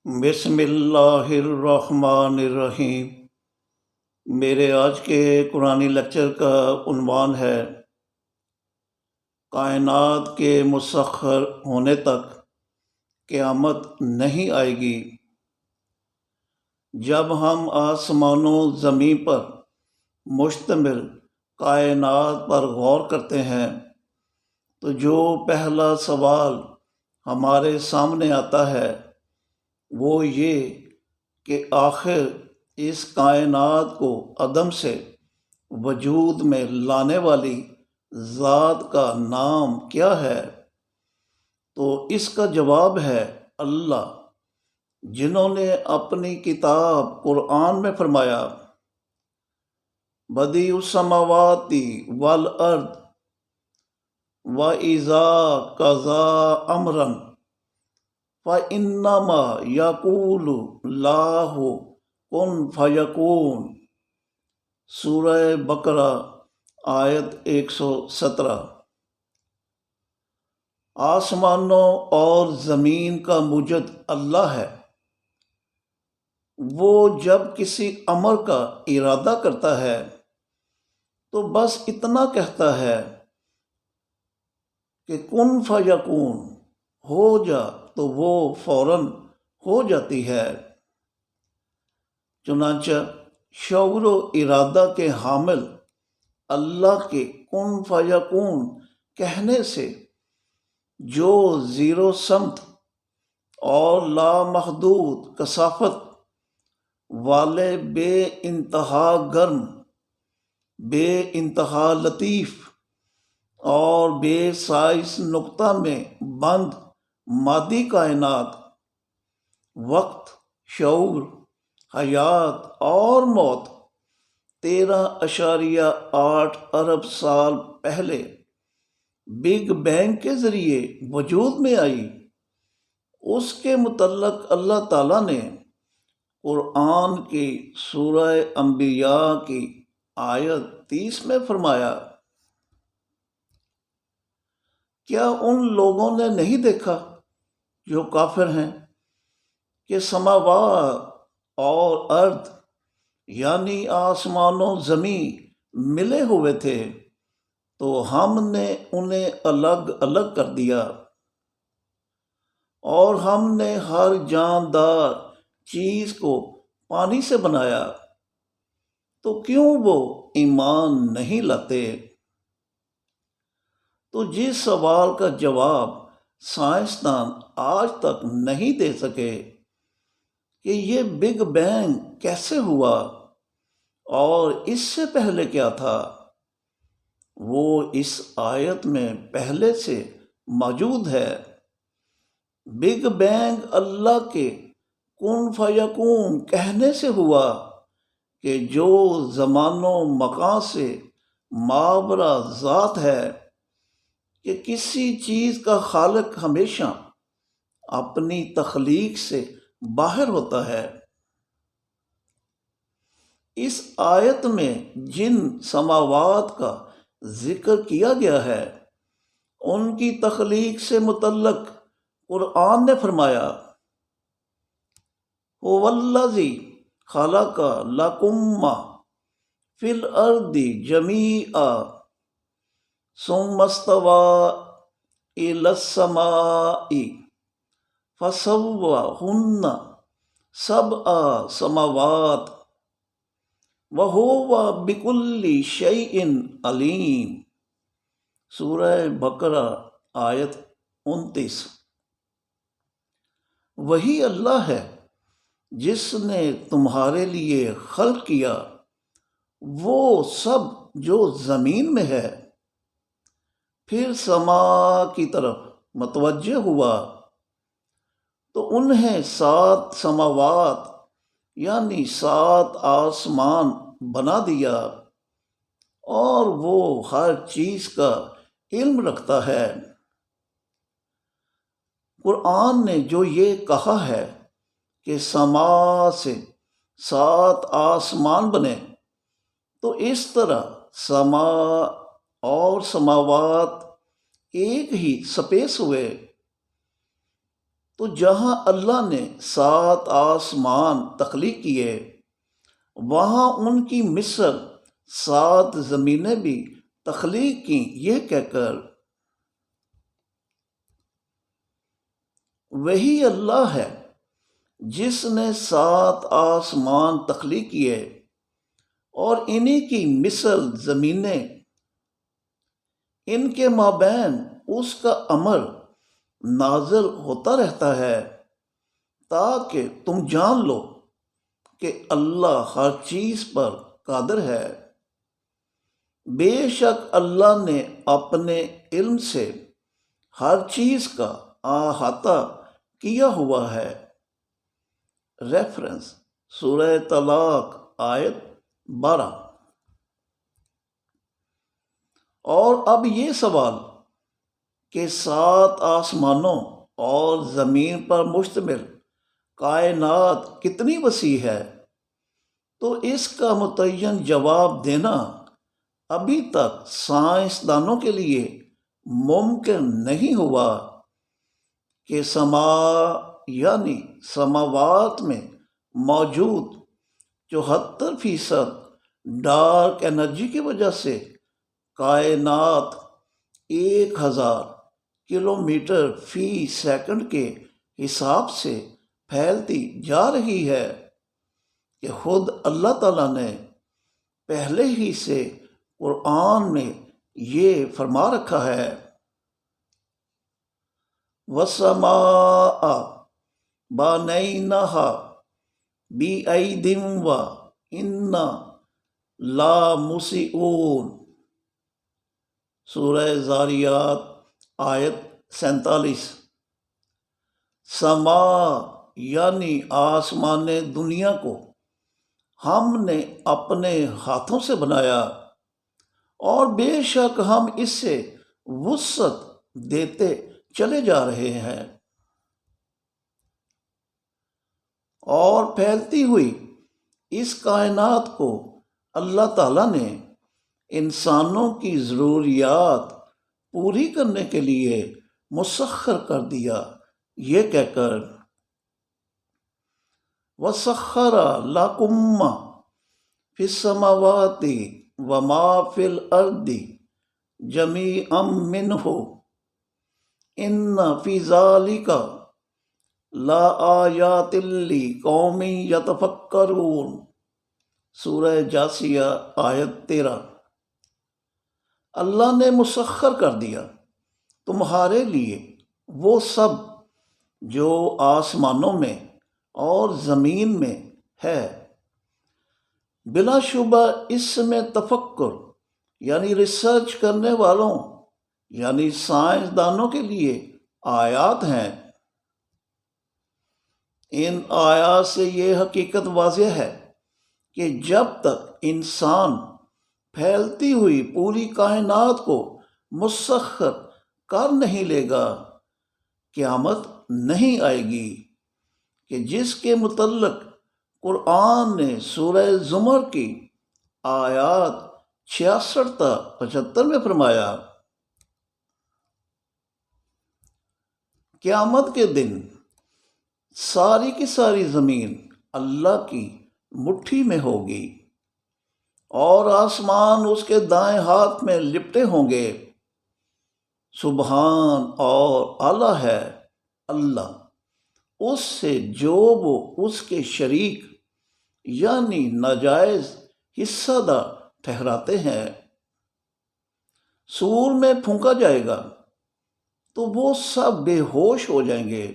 بسم اللہ الرحمن الرحیم۔ میرے آج کے قرآن لیکچر کا عنوان ہے کائنات کے مسخر ہونے تک قیامت نہیں آئے گی۔ جب ہم آسمان و زمین پر مشتمل کائنات پر غور کرتے ہیں تو جو پہلا سوال ہمارے سامنے آتا ہے وہ یہ کہ آخر اس کائنات کو عدم سے وجود میں لانے والی ذات کا نام کیا ہے؟ تو اس کا جواب ہے اللہ، جنہوں نے اپنی کتاب قرآن میں فرمایا بدیع السماوات والارض وَإِذَا قَضَىٰ أَمْرًا فَإِنَّمَا يَقُولُ لَهُ کن فیکون۔ سورہ بقرہ آیت 117۔ آسمانوں اور زمین کا موجد اللہ ہے۔ وہ جب کسی امر کا ارادہ کرتا ہے تو بس اتنا کہتا ہے کہ کن فیکون، ہو جا، تو وہ فوراً ہو جاتی ہے۔ چنانچہ شعور و ارادہ کے حامل اللہ کے کن فیکون کہنے سے جو زیرو سمت اور لامحدود کثافت والے بے انتہا گرم، بے انتہا لطیف اور بے سائز نقطہ میں بند مادی کائنات، وقت، شعور، حیات اور موت 13.8 ارب سال پہلے بگ بینگ کے ذریعے وجود میں آئی، اس کے متعلق اللہ تعالیٰ نے قرآن کی سورہ انبیاء کی آیت 30 میں فرمایا، کیا ان لوگوں نے نہیں دیکھا جو کافر ہیں کہ سماوات اور ارض یعنی آسمان و زمین ملے ہوئے تھے تو ہم نے انہیں الگ الگ کر دیا، اور ہم نے ہر جاندار چیز کو پانی سے بنایا، تو کیوں وہ ایمان نہیں لاتے؟ تو جس سوال کا جواب سائنسدان آج تک نہیں دے سکے کہ یہ بگ بینگ کیسے ہوا اور اس سے پہلے کیا تھا، وہ اس آیت میں پہلے سے موجود ہے۔ بگ بینگ اللہ کے کن فیکون کہنے سے ہوا کہ جو زمان و مکان سے مابرا ذات ہے کہ کسی چیز کا خالق ہمیشہ اپنی تخلیق سے باہر ہوتا ہے۔ اس آیت میں جن سماوات کا ذکر کیا گیا ہے ان کی تخلیق سے متعلق قرآن نے فرمایا هو الذی خلق لکم ما فی الارض جمیعا ثم استوی الی السماء فسواہن سبع سماوات وَهُوَ بِكُلِّ شَيْءٍ عَلِيمٌ۔ سورہ بقرہ آیت 29۔ وہی اللہ ہے جس نے تمہارے لیے خلق کیا وہ سب جو زمین میں ہے، پھر سما کی طرف متوجہ ہوا تو انہیں 7 سماوات یعنی 7 آسمان بنا دیا، اور وہ ہر چیز کا علم رکھتا ہے۔ قرآن نے جو یہ کہا ہے کہ سما سے 7 آسمان بنے، تو اس طرح سما اور سماوات ایک ہی سپیس ہوئے۔ تو جہاں اللہ نے 7 آسمان تخلیق کیے، وہاں ان کی مثل 7 زمینیں بھی تخلیق کی، یہ کہہ کر وہی اللہ ہے جس نے 7 آسمان تخلیق کیے اور انہی کی مثل زمینیں، ان کے مابین اس کا امر نازل ہوتا رہتا ہے تاکہ تم جان لو کہ اللہ ہر چیز پر قادر ہے۔ بے شک اللہ نے اپنے علم سے ہر چیز کا احاطہ کیا ہوا ہے۔ ریفرنس سورہ طلاق آیت 12۔ اور اب یہ سوال کہ 7 آسمانوں اور زمین پر مشتمل کائنات کتنی وسیع ہے، تو اس کا متعین جواب دینا ابھی تک سائنسدانوں کے لیے ممکن نہیں ہوا کہ یعنی سماوات میں موجود 74% ڈارک انرجی کی وجہ سے کائنات 1000 کلومیٹر فی سیکنڈ کے حساب سے پھیلتی جا رہی ہے کہ خود اللہ تعالیٰ نے پہلے ہی سے قرآن میں یہ فرما رکھا ہے، وَالسَّمَاءَ بَنَيْنَاهَا بِأَيْدٍ وَإِنَّا لَمُوسِعُونَ۔ سورہ زاریات آیت 47۔ سما یعنی آسمان دنیا کو ہم نے اپنے ہاتھوں سے بنایا، اور بے شک ہم اس سے وسعت دیتے چلے جا رہے ہیں، اور پھیلتی ہوئی اس کائنات کو اللہ تعالیٰ نے انسانوں کی ضروریات پوری کرنے کے لیے مسخر کر دیا، یہ کہہ کر وَسَخَّرَ لَكُم مَّا فِي السَّمَاوَاتِ وَمَا فِي الْأَرْضِ جَمِيعًا مِّنْهُ إِنَّ فِي ذَلِكَ لَآيَاتٍ لِقَوْمٍ يَتَفَكَّرُونَ۔ سورہ جاثیہ آیت 13۔ اللہ نے مسخر کر دیا تمہارے لیے وہ سب جو آسمانوں میں اور زمین میں ہے، بلا شبہ اس میں تفکر یعنی ریسرچ کرنے والوں یعنی سائنسدانوں کے لیے آیات ہیں۔ ان آیات سے یہ حقیقت واضح ہے کہ جب تک انسان پھیلتی ہوئی پوری کائنات کو مسخر کر نہیں لے گا، قیامت نہیں آئے گی، کہ جس کے متعلق قرآن نے سورہ زمر کی آیات 66 تا 75 میں فرمایا، قیامت کے دن ساری کی ساری زمین اللہ کی مٹھی میں ہوگی، اور آسمان اس کے دائیں ہاتھ میں لپٹے ہوں گے۔ سبحان اور اعلیٰ ہے اللہ اس سے جو وہ اس کے شریک یعنی ناجائز حصہ دار ٹھہراتے ہیں۔ سور میں پھونکا جائے گا تو وہ سب بے ہوش ہو جائیں گے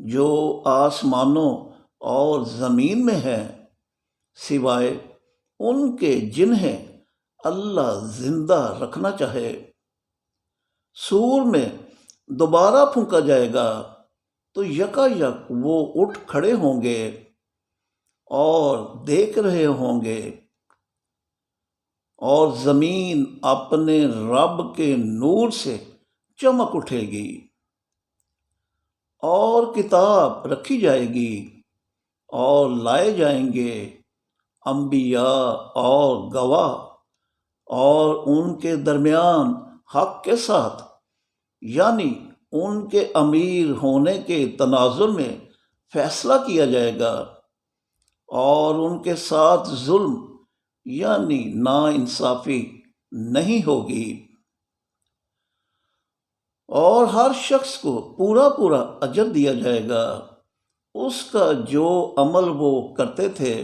جو آسمانوں اور زمین میں ہیں، سوائے ان کے جنہیں اللہ زندہ رکھنا چاہے۔ سور میں دوبارہ پھونکا جائے گا تو یکا یک وہ اٹھ کھڑے ہوں گے اور دیکھ رہے ہوں گے، اور زمین اپنے رب کے نور سے چمک اٹھے گی، اور کتاب رکھی جائے گی، اور لائے جائیں گے انبیاء اور گواہ، اور ان کے درمیان حق کے ساتھ یعنی ان کے امیر ہونے کے تناظر میں فیصلہ کیا جائے گا اور ان کے ساتھ ظلم یعنی ناانصافی نہیں ہوگی، اور ہر شخص کو پورا پورا اجر دیا جائے گا اس کا جو عمل وہ کرتے تھے،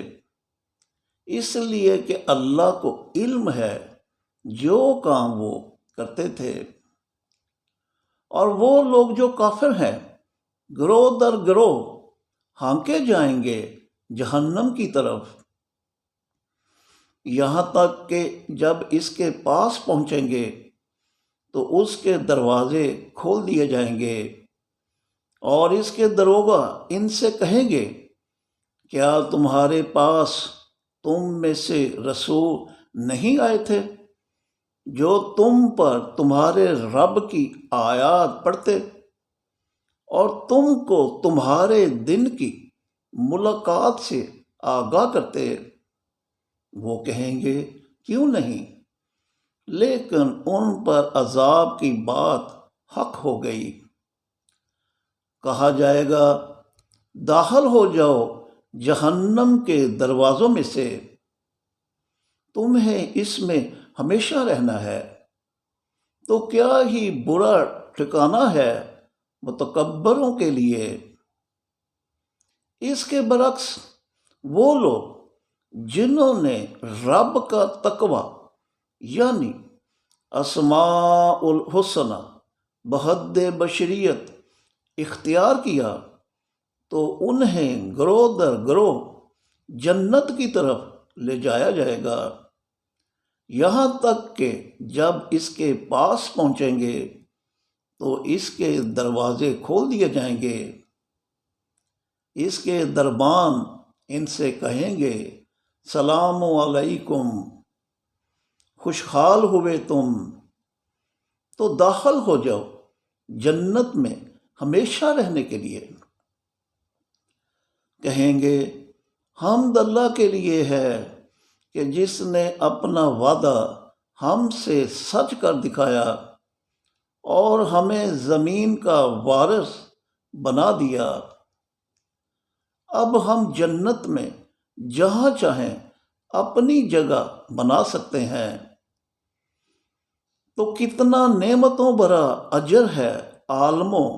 اس لیے کہ اللہ کو علم ہے جو کام وہ کرتے تھے۔ اور وہ لوگ جو کافر ہیں گروہ در گروہ ہانکے جائیں گے جہنم کی طرف، یہاں تک کہ جب اس کے پاس پہنچیں گے تو اس کے دروازے کھول دیے جائیں گے، اور اس کے دروغہ ان سے کہیں گے کیا تمہارے پاس تم میں سے رسول نہیں آئے تھے جو تم پر تمہارے رب کی آیات پڑھتے اور تم کو تمہارے دن کی ملاقات سے آگاہ کرتے؟ وہ کہیں گے کیوں نہیں، لیکن ان پر عذاب کی بات حق ہو گئی۔ کہا جائے گا داخل ہو جاؤ جہنم کے دروازوں میں سے، تمہیں اس میں ہمیشہ رہنا ہے، تو کیا ہی برا ٹھکانہ ہے متکبروں کے لیے۔ اس کے برعکس وہ لوگ جنہوں نے رب کا تقوی یعنی اسماء الحسنہ بحد بشریت اختیار کیا تو انہیں گروہ در گروہ جنت کی طرف لے جایا جائے گا، یہاں تک کہ جب اس کے پاس پہنچیں گے تو اس کے دروازے کھول دیے جائیں گے، اس کے دربان ان سے کہیں گے سلام علیکم، خوشحال ہوئے تم، تو داخل ہو جاؤ جنت میں ہمیشہ رہنے کے لیے۔ کہیں گے حمد اللہ کے لیے ہے کہ جس نے اپنا وعدہ ہم سے سچ کر دکھایا اور ہمیں زمین کا وارث بنا دیا، اب ہم جنت میں جہاں چاہیں اپنی جگہ بنا سکتے ہیں۔ تو کتنا نعمتوں بھرا اجر ہے عالموں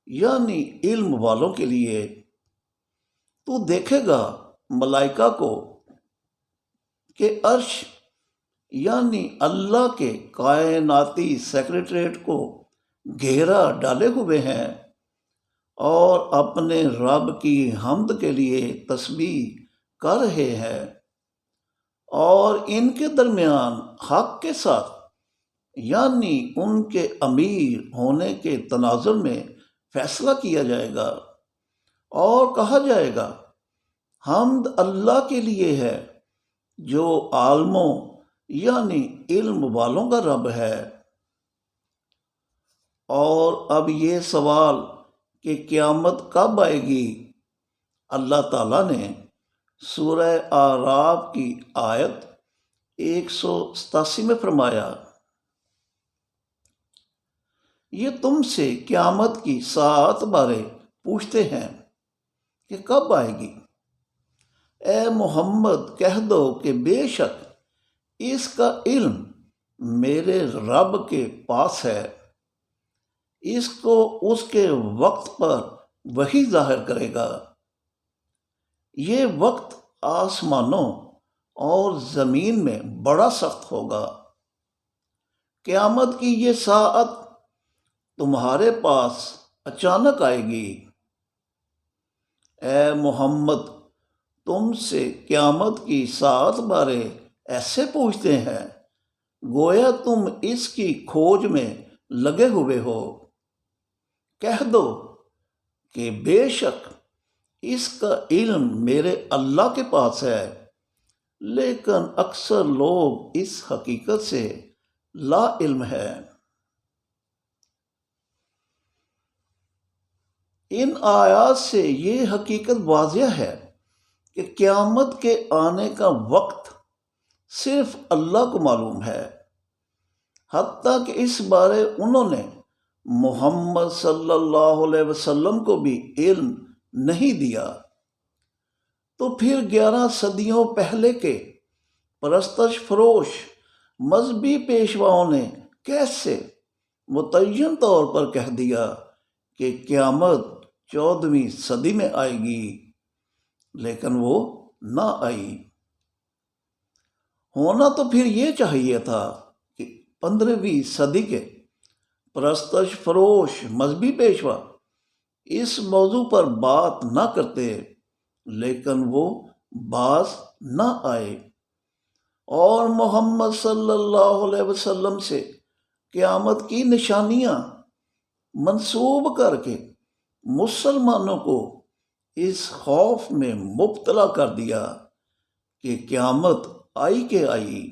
یعنی علم والوں کے لیے۔ تو دیکھے گا ملائکہ کو کہ عرش یعنی اللہ کے کائناتی سیکریٹریٹ کو گھیرا ڈالے ہوئے ہیں اور اپنے رب کی حمد کے لیے تسبیح کر رہے ہیں، اور ان کے درمیان حق کے ساتھ یعنی ان کے امیر ہونے کے تناظر میں فیصلہ کیا جائے گا اور کہا جائے گا حمد اللہ کے لیے ہے جو عالموں یعنی علم والوں کا رب ہے۔ اور اب یہ سوال کہ قیامت کب آئے گی، اللہ تعالیٰ نے سورہ اعراف کی آیت 187 میں فرمایا، یہ تم سے قیامت کی ساعت بارے پوچھتے ہیں کہ کب آئے گی۔ اے محمد کہہ دو کہ بے شک اس کا علم میرے رب کے پاس ہے، اس کو اس کے وقت پر وہی ظاہر کرے گا۔ یہ وقت آسمانوں اور زمین میں بڑا سخت ہوگا۔ قیامت کی یہ ساعت تمہارے پاس اچانک آئے گی۔ اے محمد تم سے قیامت کی ساعت بارے ایسے پوچھتے ہیں گویا تم اس کی کھوج میں لگے ہوئے ہو۔ کہہ دو کہ بے شک اس کا علم میرے اللہ کے پاس ہے، لیکن اکثر لوگ اس حقیقت سے لا علم ہے۔ ان آیات سے یہ حقیقت واضح ہے کہ قیامت کے آنے کا وقت صرف اللہ کو معلوم ہے، حتیٰ کہ اس بارے انہوں نے محمد صلی اللہ علیہ وسلم کو بھی علم نہیں دیا، تو پھر 11 صدیوں پہلے کے پرستش فروش مذہبی پیشواؤں نے کیسے متعین طور پر کہہ دیا کہ قیامت 14ویں صدی میں آئے گی، لیکن وہ نہ آئی؟ ہونا تو پھر یہ چاہیے تھا کہ 15ویں صدی کے پرستش فروش مذہبی پیشوا اس موضوع پر بات نہ کرتے، لیکن وہ باز نہ آئے اور محمد صلی اللہ علیہ وسلم سے قیامت کی نشانیاں منسوب کر کے مسلمانوں کو اس خوف میں مبتلا کر دیا کہ قیامت آئی کہ آئی،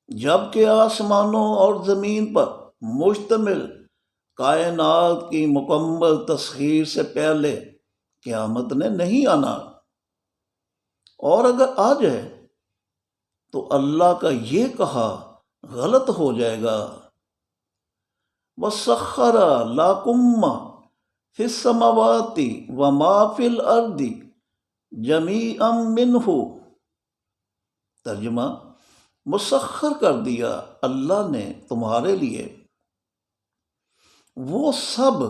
جبکہ آسمانوں اور زمین پر مشتمل کائنات کی مکمل تسخیر سے پہلے قیامت نے نہیں آنا، اور اگر آ جائے تو اللہ کا یہ کہا غلط ہو جائے گا۔ وَسَخَّرَ لَكُم مَّا فِي السَّمَاوَاتِ وَمَا فِي الْأَرْضِ جَمِيعًا مِّنْهُ۔ ترجمہ: مسخر کر دیا اللہ نے تمہارے لیے وہ سب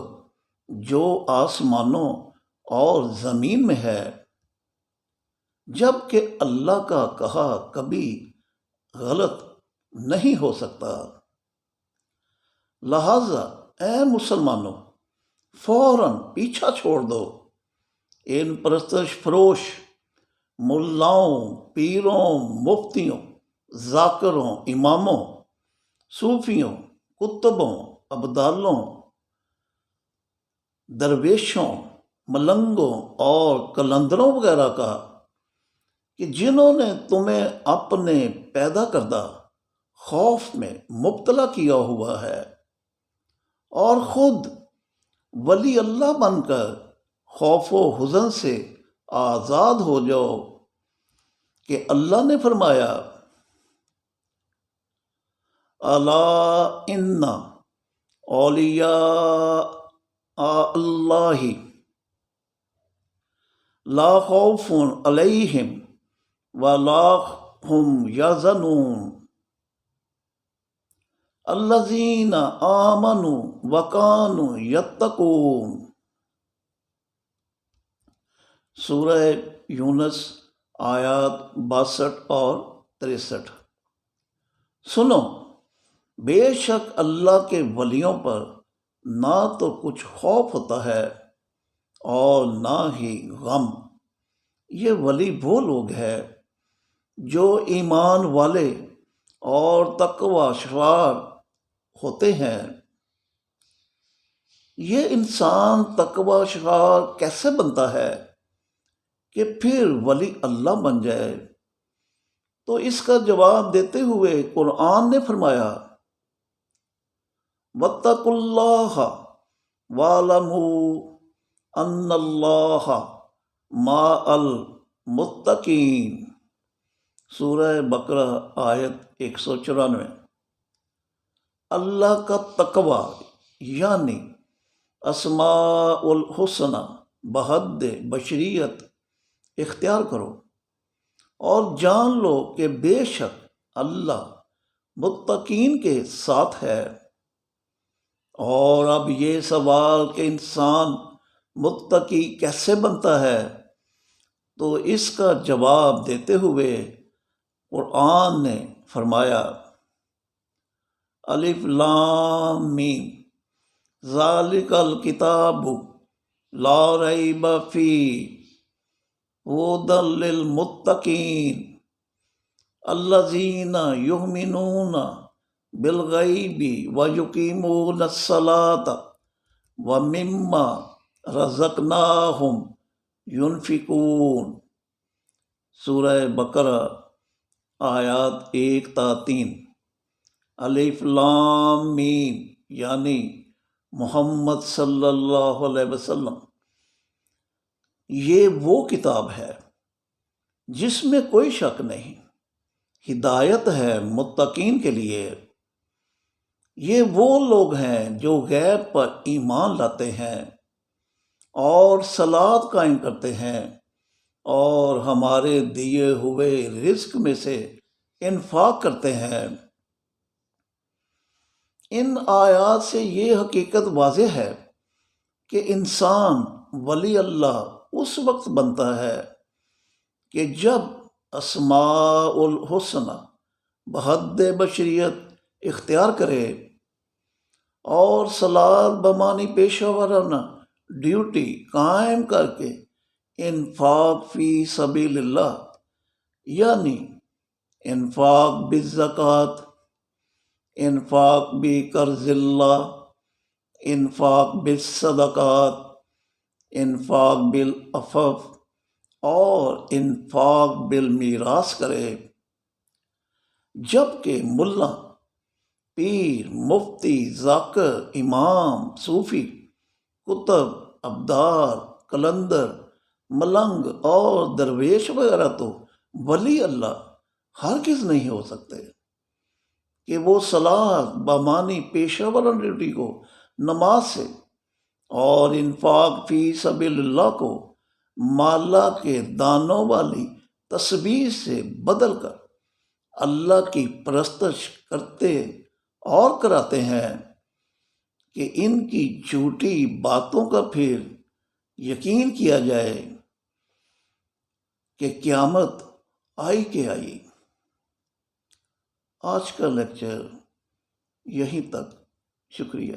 جو آسمانوں اور زمین میں ہے، جب کہ اللہ کا کہا کبھی غلط نہیں ہو سکتا۔ لہذا اے مسلمانوں، فوراً پیچھا چھوڑ دو ان پرستش فروش ملاؤں، پیروں، مفتیوں، ذاکروں، اماموں، صوفیوں، کتبوں، ابدالوں، درویشوں، ملنگوں اور کلندروں وغیرہ کا کہ جنہوں نے تمہیں اپنے پیدا کردہ خوف میں مبتلا کیا ہوا ہے، اور خود ولی اللہ بن کر خوف و حزن سے آزاد ہو جاؤ کہ اللہ نے فرمایا: الا ان اولیاء اللہ لا خوف علیہم ولا هم یحزنون الذین آمنوا وکانوا یتقون۔ سورہ یونس آیات 62 اور 63۔ سنو، بے شک اللہ کے ولیوں پر نہ تو کچھ خوف ہوتا ہے اور نہ ہی غم۔ یہ ولی وہ لوگ ہیں جو ایمان والے اور تقوی شعار ہوتے ہیں۔ یہ انسان تقوی شعار کیسے بنتا ہے کہ پھر ولی اللہ بن جائے؟ تو اس کا جواب دیتے ہوئے قرآن نے فرمایا: وَاتَّقُوا اللَّهَ وَاعْلَمُوا أَنَّ اللَّهَ مَعَ الْمُتَّقِينَ۔ سورہ بقرہ آیت 194۔ اللہ کا تقوی یعنی اسماء الحسنی بحد بشریت اختیار کرو اور جان لو کہ بے شک اللہ متقین کے ساتھ ہے۔ اور اب یہ سوال کہ انسان متقی کیسے بنتا ہے، تو اس کا جواب دیتے ہوئے قرآن نے فرمایا: الف لام میم ذالک الکتاب لا ریب فیہ ھدی للمتقین الذین یؤمنون بالغیب ویقیمون الصلاۃ ومما رزقناہم ینفقون۔ سورہ بقرہ آیات 1 تا 3۔ الف لام میم یعنی محمد صلی اللہ علیہ وسلم، یہ وہ کتاب ہے جس میں کوئی شک نہیں، ہدایت ہے متقین کے لیے۔ یہ وہ لوگ ہیں جو غیب پر ایمان لاتے ہیں اور صلات قائم کرتے ہیں اور ہمارے دیے ہوئے رزق میں سے انفاق کرتے ہیں۔ ان آیات سے یہ حقیقت واضح ہے کہ انسان ولی اللہ اس وقت بنتا ہے کہ جب اسماء الحسنہ بحد بشریت اختیار کرے اور صلات بمانی پیشہ ورانہ ڈیوٹی قائم کر کے انفاق فی سبیل اللہ، یعنی انفاق بالزکوٰۃ، انفاق بقرض اللہ، انفاق بالصدقات، انفاق بالعفف اور انفاق بالمیراث کرے، جبکہ ملا، پیر، مفتی، ذاکر، امام، صوفی، کتب، ابدال، قلندر، ملنگ اور درویش وغیرہ تو ولی اللہ ہرگز نہیں ہو سکتے کہ وہ صلات بمانی پیشہ ورانہ ڈیوٹی کو نماز سے اور انفاق فی سبیل اللہ کو مالا کے دانوں والی تسبیح سے بدل کر اللہ کی پرستش کرتے اور کراتے ہیں کہ ان کی جھوٹی باتوں کا پھر یقین کیا جائے کہ قیامت آئی کہ آئی۔ آج کا لیکچر یہیں تک، شکریہ۔